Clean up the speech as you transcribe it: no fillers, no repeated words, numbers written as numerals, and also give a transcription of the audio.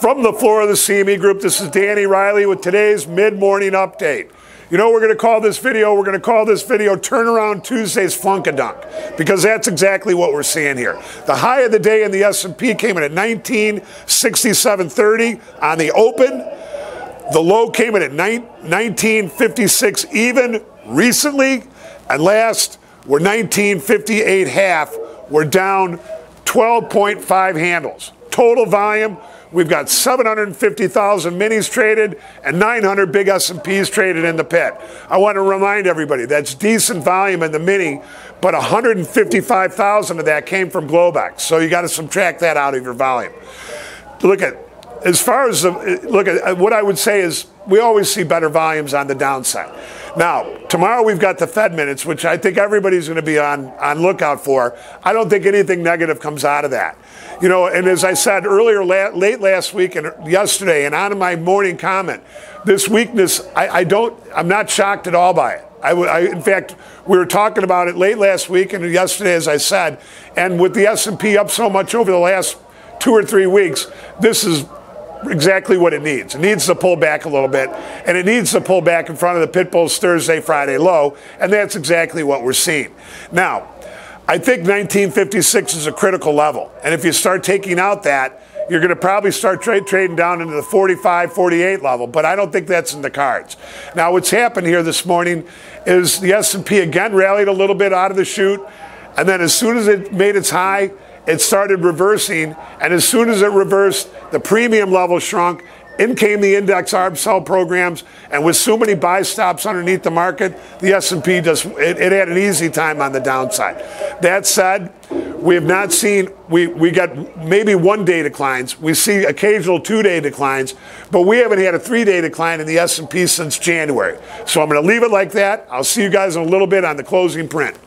From the floor of the CME Group, this is Danny Riley with today's mid-morning update. You know what we're going to call this video? We're going to call this video Turnaround Tuesday's Flunk-A-Dunk, because that's exactly what we're seeing here. The high of the day in the S&P came in at 1967.30 on the open. The low came in at 1956 even recently, and last we're 1958 half. We're down 12.5 handles. Total volume, we've got 750,000 minis traded and 900 big S&Ps traded in the pit. I want to remind everybody that's decent volume in the mini, but 155,000 of that came from Globex. So you got to subtract that out of your volume. Look at, as far as what I would say is we always see better volumes on the downside. Now, tomorrow we've got the Fed minutes, which I think everybody's going to be on lookout for. I don't think anything negative comes out of that. You know, and as I said earlier, late last week and yesterday, and on my morning comment, this weakness, I'm not shocked at all by it. In fact, we were talking about it late last week and yesterday, as I said, and with the S&P up so much over the last 2 or 3 weeks, this is exactly what it needs. It needs to pull back a little bit, and it needs to pull back in front of the pit bulls Thursday, Friday low, and that's exactly what we're seeing. Now, I think 1956 is a critical level, and if you start taking out that, you're going to probably start trading down into the 45, 48 level, but I don't think that's in the cards. Now, what's happened here this morning is the S&P again rallied a little bit out of the chute, and then as soon as it made its high, it started reversing, and as soon as it reversed, the premium level shrunk. In came the index arb sell programs, and with so many buy stops underneath the market, the S&P it had an easy time on the downside. That said, we have not seen, we got maybe 1-day declines. We see occasional 2-day declines, but we haven't had a 3-day decline in the S&P since January. So I'm going to leave it like that. I'll see you guys in a little bit on the closing print.